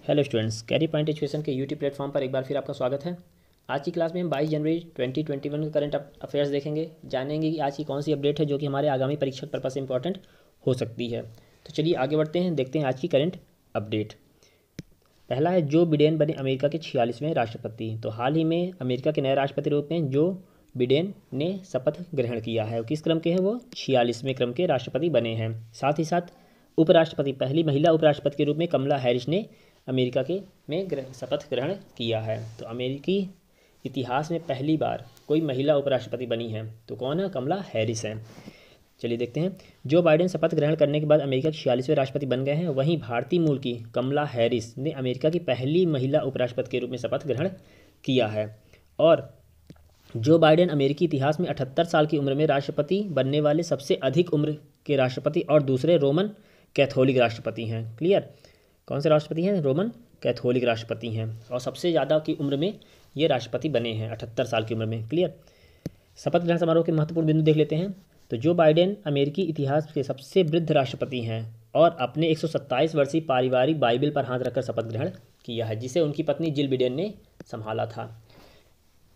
Hello students, carry point education के YouTube platform पर एक बार फिर आपका स्वागत है। आज की क्लास में हम 22 जनवरी 2021 का करंट अफेयर्स देखेंगे, जानेंगे कि आज की कौन सी अपडेट है जो कि हमारे आगामी परीक्षा पर्पस से इंपॉर्टेंट हो सकती है। तो चलिए आगे बढ़ते हैं, देखते हैं आज की करंट अपडेट। पहला है, जो बिडेन बने अमेरिका के 46वें राष्ट्रपति। तो हाल ही में अमेरिका के नए राष्ट्रपति रूप में जो बिडेन ने शपथ ग्रहण किया है। किस क्रम के हैं वो? 46वें क्रम के राष्ट्रपति बने हैं। साथ ही साथ उपराष्ट्रपति, पहली महिला उपराष्ट्रपति के रूप में कमला हैरिस ने अमेरिका के में शपथ ग्रहण किया है। तो अमेरिकी इतिहास में पहली बार कोई महिला उपराष्ट्रपति बनी है, तो कौन है? कमला हैरिस है। चलिए देखते हैं। जो बाइडेन शपथ ग्रहण करने के बाद अमेरिका के 46वें राष्ट्रपति बन गए हैं, वहीं भारतीय मूल की कमला हैरिस ने अमेरिका की पहली महिला उपराष्ट्रपति के रूप में शपथ ग्रहण किया है। और जो बाइडेन अमेरिकी इतिहास में 78 साल की उम्र में राष्ट्रपति बनने वाले सबसे अधिक उम्र के राष्ट्रपति और दूसरे रोमन कैथोलिक राष्ट्रपति हैं। क्लियर? कौन से राष्ट्रपति हैं? रोमन कैथोलिक राष्ट्रपति हैं, और सबसे ज़्यादा की उम्र में ये राष्ट्रपति बने हैं, 78 साल की उम्र में। क्लियर? शपथ ग्रहण समारोह के महत्वपूर्ण बिंदु देख लेते हैं। तो जो बाइडेन अमेरिकी इतिहास के सबसे वृद्ध राष्ट्रपति हैं और अपने 127 वर्षीय पारिवारिक बाइबल पर हाथ रखकर शपथ ग्रहण किया है, जिसे उनकी पत्नी जिल बिडेन ने संभाला था।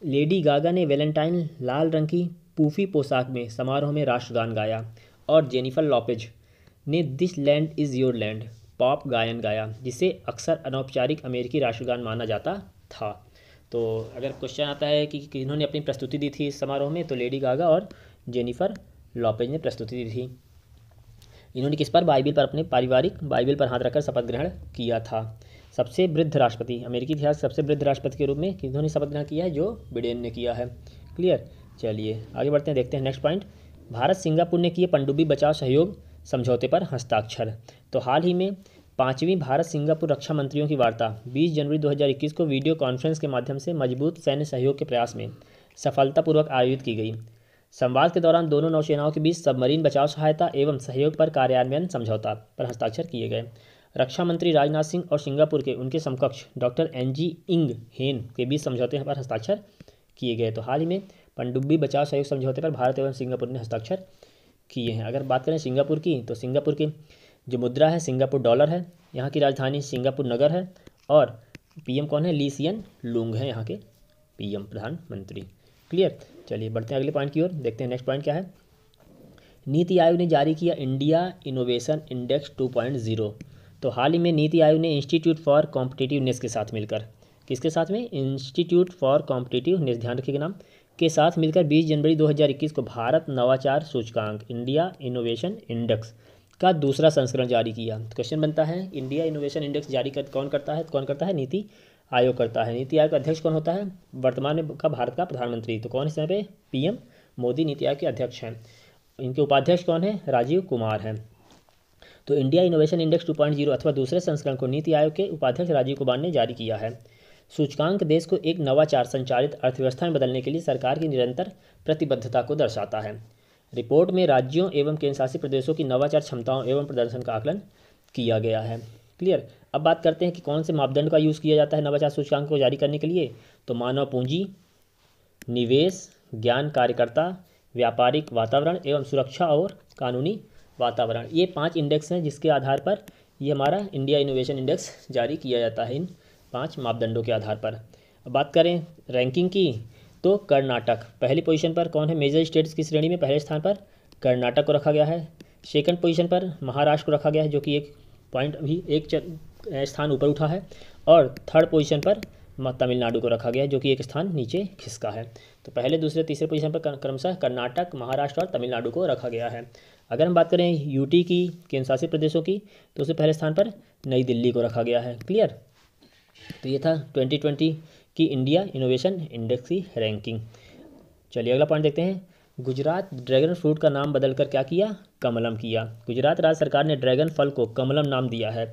लेडी गागा ने वैलेंटाइन लाल रंग की पूफी पोशाक में समारोह में राष्ट्रगान गाया, और जेनिफर लॉपेज ने this land is your land pop गायन गाया, जिसे अक्सर अनौपचारिक अमेरिकी राष्ट्रगान माना जाता था। तो अगर क्वेश्चन आता है कि इन्होंने अपनी प्रस्तुति दी थी इस समारोह में, तो लेडी गागा और जेनिफर लॉपेज ने प्रस्तुति दी थी। इन्होंने किस पर? बाइबल पर, अपने पारिवारिक बाइबल पर हाथ रखकर शपथ ग्रहण किया था। सबसे वृद्ध राष्ट्रपति, अमेरिकी इतिहास सबसे वृद्ध राष्ट्रपति के रूप में किन्होंने शपथ ग्रहण किया है? जो बिडेन ने किया है। क्लियर? चलिए आगे बढ़ते हैं, देखते हैं नेक्स्ट पॉइंट। भारत सिंगापुर ने किए पनडुब्बी बचाव सहयोग समझौते पर हस्ताक्षर। तो हाल ही में 5वीं भारत सिंगापुर रक्षा मंत्रियों की वार्ता 20 जनवरी 2021 को वीडियो कॉन्फ्रेंस के माध्यम से मजबूत सैन्य सहयोग के प्रयास में सफलतापूर्वक आयोजित की गई। संवाद के दौरान दोनों नौसेनाओं के बीच सबमरीन बचाव सहायता एवं सहयोग पर कार्यान्वयन समझौता पर हस्ताक्षर किए गए। रक्षा मंत्री राजनाथ सिंह और सिंगापुर के उनके समकक्ष डॉक्टर एनजी इंग हेन के बीच समझौते पर हस्ताक्षर किए गए। तो हाल ही में पनडुब्बी बचाव सहयोग समझौते पर भारत एवं सिंगापुर ने हस्ताक्षर किए हैं। अगर बात करें सिंगापुर की, तो सिंगापुर की जो मुद्रा है सिंगापुर डॉलर है, यहाँ की राजधानी सिंगापुर नगर है, और पीएम कौन है? ली सियन लूंग है यहाँ के पीएम, प्रधानमंत्री। क्लियर? चलिए बढ़ते हैं अगले पॉइंट की ओर, देखते हैं नेक्स्ट पॉइंट क्या है। नीति आयोग ने जारी किया इंडिया इनोवेशन इंडेक्स 2.0। तो हाल ही में नीति आयोग ने इंस्टीट्यूट फॉर कॉम्पिटिटिवनेस के साथ मिलकर, किसके साथ में? इंस्टीट्यूट फॉर कॉम्पिटिटिवनेस, ध्यान रखिएगा नाम, के साथ मिलकर 20 जनवरी 2021 को भारत नवाचार सूचकांक इंडिया इनोवेशन इंडेक्स का दूसरा संस्करण जारी किया। तो क्वेश्चन बनता है, इंडिया इनोवेशन इंडेक्स जारी कौन करता है? कौन करता है? नीति आयोग करता है। नीति आयोग का अध्यक्ष कौन होता है? वर्तमान में का भारत का प्रधानमंत्री। तो कौन इस समय पे? पीएम मोदी नीति आयोग के अध्यक्ष हैं। इनके उपाध्यक्ष कौन है? राजीव कुमार हैं। तो इंडिया इनोवेशन इंडेक्स 2.0 अथवा दूसरे संस्करण को नीति आयोग के उपाध्यक्ष राजीव कुमार ने जारी किया है। सूचकांक देश को एक नवाचार संचालित अर्थव्यवस्था में बदलने के लिए सरकार की निरंतर प्रतिबद्धता को दर्शाता है। रिपोर्ट में राज्यों एवं केंद्रशासित प्रदेशों की नवाचार क्षमताओं एवं प्रदर्शन का आकलन किया गया है। क्लियर? अब बात करते हैं कि कौन से मापदंड का यूज़ किया जाता है नवाचार सूचकांक को जारी करने के लिए। तो मानव पूंजी, निवेश, ज्ञान कार्यकर्ता, व्यापारिक वातावरण एवं सुरक्षा और कानूनी वातावरण, ये 5 इंडेक्स हैं जिसके आधार पर ये हमारा इंडिया इनोवेशन इंडेक्स जारी किया जाता है, इन 5 मापदंडों के आधार पर। अब बात करें रैंकिंग की, तो कर्नाटक पहली पोजीशन पर कौन है? मेजर स्टेट्स की श्रेणी में पहले स्थान पर कर्नाटक को रखा गया है। सेकंड पोजीशन पर महाराष्ट्र को रखा गया है, जो कि एक पॉइंट भी एक स्थान ऊपर उठा है। और थर्ड पोजीशन पर तमिलनाडु को रखा गया है, जो कि एक स्थान नीचे खिसका है। तो पहले, दूसरे, तीसरे पोजीशन पर क्रमशः कर्नाटक, महाराष्ट्र और तमिलनाडु को रखा गया है। अगर हम बात करें यूटी की, केंद्र शासित प्रदेशों की, तो उससे पहले स्थान पर नई दिल्ली को रखा गया है। क्लियर? तो ये था 2020 की इंडिया इनोवेशन इंडेक्स की रैंकिंग। चलिए अगला पॉइंट देखते हैं। गुजरात ड्रैगन फ्रूट का नाम बदलकर क्या किया? कमलम किया। गुजरात राज्य सरकार ने ड्रैगन फल को कमलम नाम दिया है।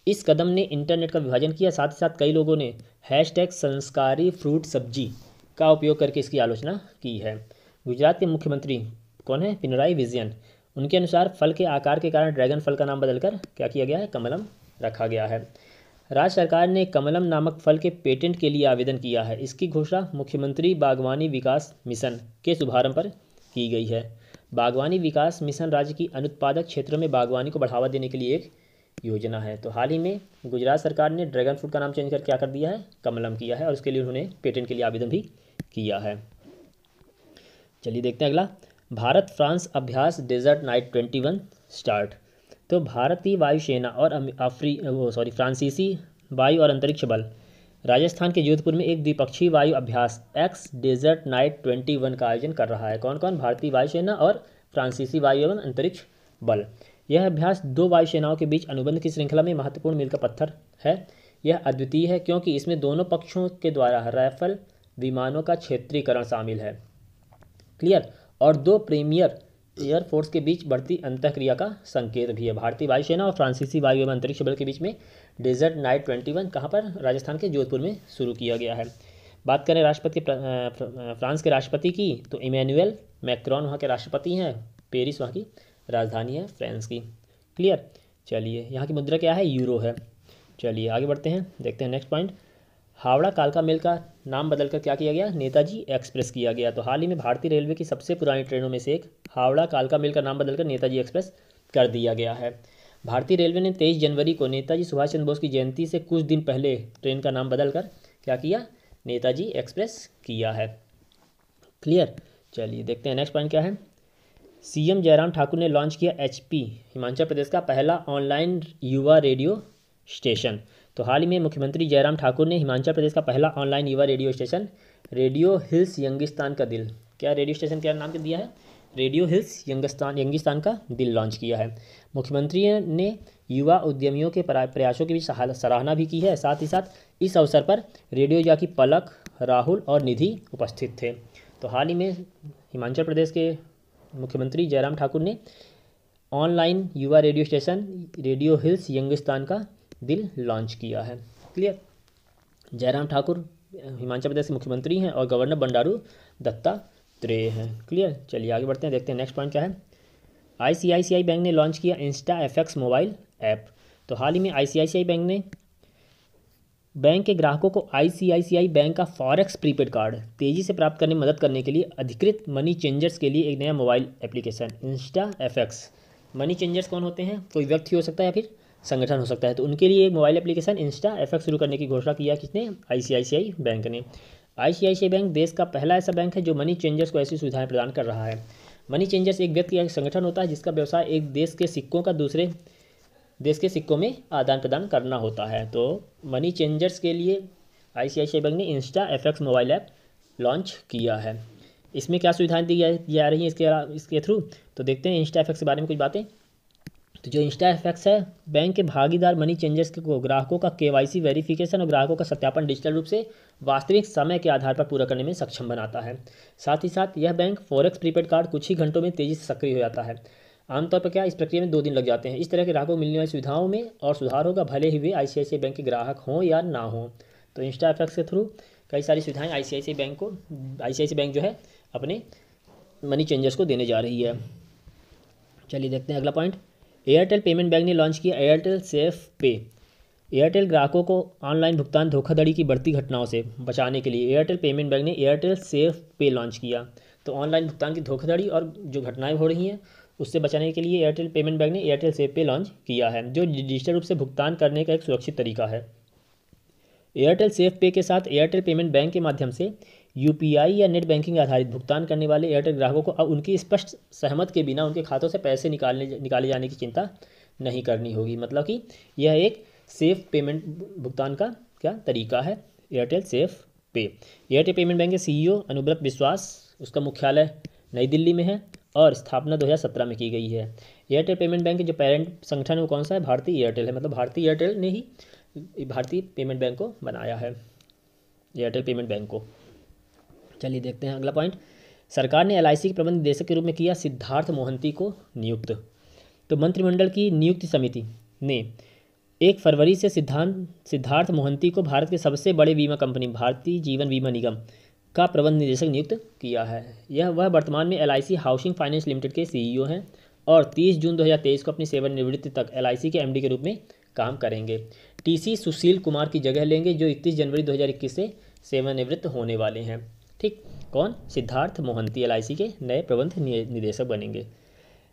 इस कदम ने इंटरनेट का विभाजन किया। साथ ही साथ कई लोगों ने हैशटैग संस्कारी फ्रूट सब्जी का उपयोग करके इसकी आलोचना की है। गुजरात के मुख्यमंत्री कौन है? पिनराई विजयन। उनके अनुसार फल के आकार के कारण ड्रैगन फल का नाम बदलकर क्या किया गया है? कमलम रखा गया है। राज्य सरकार ने कमलम नामक फल के पेटेंट के लिए आवेदन किया है। इसकी घोषणा मुख्यमंत्री बागवानी विकास मिशन के शुभारंभ पर की गई है। बागवानी विकास मिशन राज्य की अनुत्पादक क्षेत्रों में बागवानी को बढ़ावा देने के लिए एक योजना है। तो हाल ही में गुजरात सरकार ने ड्रैगन फ्रूट का नाम चेंज कर क्या कर दिया है, कमलम किया है, और उसके लिए उन्होंने पेटेंट के लिए आवेदन भी किया है। चलिए देखते हैं अगला, भारत फ्रांस अभ्यास डेजर्ट नाइट 21 स्टार्ट। तो भारतीय वायुसेना और फ्रांसीसी वायु और अंतरिक्ष बल राजस्थान के जोधपुर में एक द्विपक्षीय वायु अभ्यास एक्स डेजर्ट नाइट 21 का आयोजन कर रहा है। कौन कौन, भारतीय वायुसेना और फ्रांसीसी वायु एवं अंतरिक्ष बल। यह अभ्यास दो वायुसेनाओं के बीच अनुबंध की श्रृंखला में महत्वपूर्ण मील का पत्थर है। यह अद्वितीय है क्योंकि इसमें दोनों पक्षों के द्वारा राइफल विमानों का क्षेत्रीकरण शामिल है, क्लियर, और दो प्रीमियर एयरफोर्स के बीच बढ़ती अंतःक्रिया का संकेत भी है। भारतीय वायुसेना और फ्रांसीसी वायु एवं अंतरिक्ष बल के बीच में डेजर्ट नाइट 21 कहाँ पर, राजस्थान के जोधपुर में शुरू किया गया है। बात करें राष्ट्रपति फ्रांस के राष्ट्रपति की, तो इमैनुअल मैक्रोन वहाँ के राष्ट्रपति हैं, पेरिस वहाँ की राजधानी है फ्रांस की, क्लियर। चलिए यहाँ की मुद्रा क्या है, यूरो है। चलिए आगे बढ़ते हैं, देखते हैं नेक्स्ट पॉइंट, हावड़ा कालका मेल का नाम बदलकर क्या किया गया, नेताजी एक्सप्रेस किया गया। तो हाल ही में भारतीय रेलवे की सबसे पुरानी ट्रेनों में से एक हावड़ा कालका मेल का नाम बदलकर नेताजी एक्सप्रेस कर दिया गया है। भारतीय रेलवे ने 23 जनवरी को नेताजी सुभाष चंद्र बोस की जयंती से कुछ दिन पहले ट्रेन का नाम बदलकर क्या किया, नेताजी एक्सप्रेस किया है, क्लियर। चलिए देखते हैं नेक्स्ट पॉइंट क्या है, सीएम जयराम ठाकुर ने लॉन्च किया HP हिमाचल प्रदेश का पहला ऑनलाइन युवा रेडियो स्टेशन। तो हाल ही में मुख्यमंत्री जयराम ठाकुर ने हिमाचल प्रदेश का पहला ऑनलाइन युवा radio station radio hills Youngistan का दिल, क्या रेडियो स्टेशन क्या नाम दिया है, रेडियो हिल्स यंगिस्तान का दिल लॉन्च किया है। मुख्यमंत्री ने युवा उद्यमियों के प्रयासों की भी सराहना भी की है। साथ ही साथ इस अवसर पर रेडियो जॉकी पलक, राहुल और निधि उपस्थित थे। तो हाल ही में हिमाचल प्रदेश के मुख्यमंत्री जयराम ठाकुर ने ऑनलाइन युवा radio station radio hills Youngistan का दिल लॉन्च किया है, क्लियर। जयराम ठाकुर हिमाचल प्रदेश के मुख्यमंत्री हैं और गवर्नर बंडारू दत्तात्रेय हैं, क्लियर। चलिए आगे बढ़ते हैं, देखते हैं नेक्स्ट पॉइंट क्या है, ICICI बैंक ने लॉन्च किया InstaFX मोबाइल ऐप। तो हाल ही में ICICI बैंक ने बैंक के ग्राहकों को ICICI बैंक का फॉरेक्स प्रीपेड कार्ड तेज़ी से प्राप्त करने में मदद करने के लिए अधिकृत मनी चेंजर्स के लिए एक नया mobile application InstaFX। Money changers कौन होते हैं, कोई व्यक्ति हो सकता है या फिर संगठन हो सकता है, तो उनके लिए एक मोबाइल एप्लीकेशन InstaFX शुरू करने की घोषणा किया किसने, ICICI बैंक ने। ICICI बैंक देश का पहला ऐसा बैंक है जो मनी चेंजर्स को ऐसी सुविधाएं प्रदान कर रहा है। मनी चेंजर्स एक व्यक्ति या एक संगठन होता है जिसका व्यवसाय एक देश के सिक्कों का दूसरे देश के सिक्कों में आदान प्रदान करना होता है। तो मनी चेंजर्स के लिए ICICI बैंक ने InstaFX मोबाइल ऐप लॉन्च किया है। इसमें क्या सुविधाएं दी जा रही हैं इसके थ्रू, तो देखते हैं InstaFX के बारे में कुछ बातें। तो जो InstaFX है, बैंक के भागीदार मनी चेंजर्स को ग्राहकों का KYC वेरिफिकेशन और ग्राहकों का सत्यापन डिजिटल रूप से वास्तविक समय के आधार पर पूरा करने में सक्षम बनाता है। साथ ही साथ यह बैंक फॉरेक्स प्रीपेड कार्ड कुछ ही घंटों में तेज़ी से सक्रिय हो जाता है। आमतौर पर क्या इस प्रक्रिया में 2 दिन लग जाते हैं। इस तरह के ग्राहकों को मिलने वाली सुविधाओं में और सुधार होगा, भले ही वे ICICI बैंक के ग्राहक हों या ना हों। तो InstaFX के थ्रू कई सारी सुविधाएं ICICI बैंक जो है अपने मनी चेंजर्स को देने जा रही है। चलिए देखते हैं अगला पॉइंट, एयरटेल पेमेंट बैंक ने लॉन्च किया एयरटेल सेफ पे। एयरटेल ग्राहकों को ऑनलाइन भुगतान धोखाधड़ी की बढ़ती घटनाओं से बचाने के लिए एयरटेल पेमेंट बैंक ने एयरटेल सेफ पे लॉन्च किया। तो ऑनलाइन भुगतान की धोखाधड़ी और जो घटनाएं हो रही हैं उससे बचाने के लिए एयरटेल पेमेंट बैंक ने एयरटेल सेफ पे लॉन्च किया है, जो डिजिटल रूप से भुगतान करने का एक सुरक्षित तरीका है। एयरटेल सेफ पे के साथ एयरटेल पेमेंट बैंक के माध्यम से UPI या नेट बैंकिंग आधारित भुगतान करने वाले एयरटेल ग्राहकों को अब उनकी स्पष्ट सहमत के बिना उनके खातों से पैसे निकाले जाने की चिंता नहीं करनी होगी। मतलब कि यह एक सेफ पेमेंट भुगतान का क्या तरीका है, एयरटेल सेफ पे। एयरटेल पेमेंट बैंक के CEO अनुव्रत विश्वास, उसका मुख्यालय नई दिल्ली में है और स्थापना 2017 में की गई है। एयरटेल पेमेंट बैंक के जो पेरेंट संगठन है वो कौन सा है, भारतीय एयरटेल है। मतलब भारतीय एयरटेल ने ही भारतीय पेमेंट बैंक को बनाया है, एयरटेल पेमेंट बैंक को। चलिए देखते हैं अगला पॉइंट, सरकार ने LIC के प्रबंध निदेशक के रूप में किया सिद्धार्थ मोहंती को नियुक्त। तो मंत्रिमंडल की नियुक्ति समिति ने 1 फरवरी से सिद्धार्थ मोहंती को भारत के सबसे बड़े बीमा कंपनी भारतीय जीवन बीमा निगम का प्रबंध निदेशक नियुक्त किया है। वह वर्तमान में LIC हाउसिंग फाइनेंस लिमिटेड के CEO हैं और 30 जून 2023 को अपनी सेवानिवृत्ति तक LIC के MD के रूप में काम करेंगे। TC सुशील कुमार की जगह लेंगे जो 31 जनवरी 2021 से सेवानिवृत्त होने वाले हैं। ठीक, कौन, सिद्धार्थ मोहंती LIC के नए प्रबंध निदेशक बनेंगे।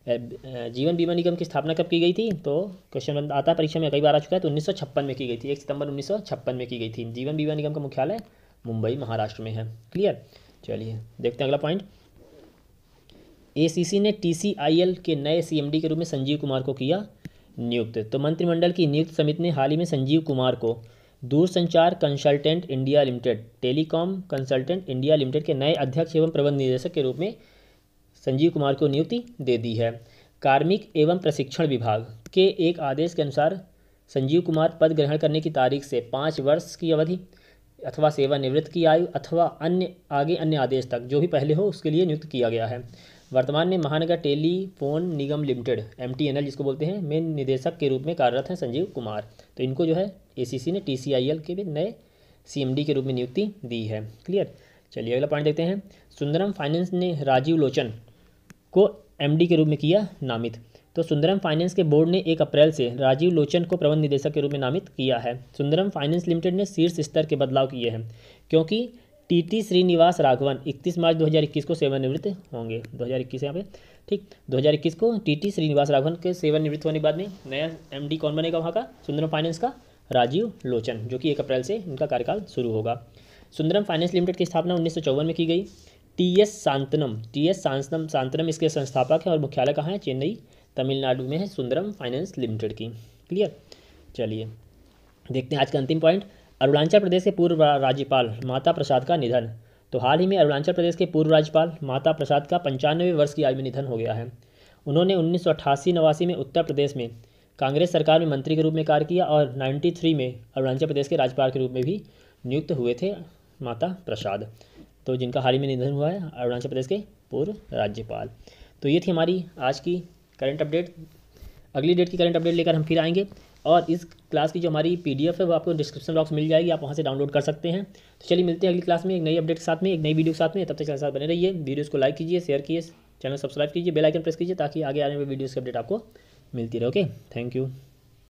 जीवन बीमा निगम की स्थापना कब की गई थी? तो क्वेश्चन आता है परीक्षा में, कई बार आ चुका है। तो 1956 में की गई थी, 1 सितंबर 1956 में की गई थी। जीवन बीमा निगम का मुख्यालय मुंबई महाराष्ट्र में है। क्लियर। चलिए देखते हैं अगला पॉइंट। एसीसी ने टीसीआईएल के नए सीएमडी के रूप में संजीव कुमार को किया नियुक्त। तो मंत्रिमंडल की नियुक्त समिति ने हाल ही में संजीव कुमार को दूरसंचार consultant India limited, telecom consultant India limited के नए अध्यक्ष एवं प्रबंध निदेशक के रूप में संजीव कुमार को नियुक्ति दे दी है। कार्मिक एवं प्रशिक्षण विभाग के एक आदेश के अनुसार संजीव कुमार पद ग्रहण करने की तारीख से 5 वर्ष की अवधि अथवा सेवानिवृत्त की आयु अथवा अन्य आदेश तक जो भी पहले हो उसके लिए नियुक्त किया गया है। वर्तमान में महानगर टेलीफोन निगम लिमिटेड MTNL जिसको बोलते हैं में निदेशक के रूप में कार्यरत हैं संजीव कुमार। तो इनको जो है ACC ने TCIL के भी नए CMD के रूप में नियुक्ति दी है। क्लियर। चलिए अगला पॉइंट देखते हैं। सुंदरम फाइनेंस ने राजीव लोचन को MD के रूप में किया नामित। तो सुंदरम फाइनेंस के बोर्ड ने 1 अप्रैल से राजीव लोचन को प्रबंध निदेशक के रूप में नामित किया है। सुंदरम फाइनेंस लिमिटेड ने शीर्ष स्तर के बदलाव किए हैं क्योंकि TT श्रीनिवास राघवन 31 मार्च 2021 को सेवानिवृत्त होंगे। 2021 यहाँ पे ठीक 2021 को TT श्रीनिवास राघवन के सेवानिवृत्त होने के बाद में नया MD कौन बनेगा वहाँ का? सुंदरम फाइनेंस का राजीव लोचन, जो कि 1 अप्रैल से इनका कार्यकाल शुरू होगा। सुंदरम फाइनेंस लिमिटेड की स्थापना 1954 में की गई। TS सांतनम इसके संस्थापक हैं और मुख्यालय कहाँ है? चेन्नई तमिलनाडु में है सुंदरम फाइनेंस लिमिटेड की। क्लियर। चलिए देखते हैं आज का अंतिम पॉइंट। अरुणाचल प्रदेश के पूर्व राज्यपाल माता प्रसाद का निधन। तो हाल ही में अरुणाचल प्रदेश के पूर्व राज्यपाल माता प्रसाद का 95वें वर्ष की आयु में निधन हो गया है। उन्होंने 1988-89 में उत्तर प्रदेश में कांग्रेस सरकार में मंत्री के रूप में कार्य किया और 93 में अरुणाचल प्रदेश के राज्यपाल के रूप में भी नियुक्त हुए थे माता प्रसाद, तो जिनका हाल ही में निधन हुआ है अरुणाचल प्रदेश के पूर्व राज्यपाल। तो ये थी हमारी आज की करंट अपडेट। अगली डेट की करंट अपडेट लेकर हम फिर आएंगे और इस क्लास की जो हमारी PDF है वो आपको डिस्क्रिप्शन बॉक्स मिल जाएगी, आप वहाँ से डाउनलोड कर सकते हैं। तो चलिए मिलते हैं अगली क्लास में एक नई अपडेट के साथ में, एक नई वीडियो के साथ में। तब तक चैनल साथ बने रहिए, वीडियोस को लाइक कीजिए, शेयर कीजिए, चैनल सब्सक्राइब कीजिए, बेल आइकन प्रेस कीजिए ताकि आगे आने वाले वीडियोस की अपडेट आपको मिलती रहे। Okay, thank you.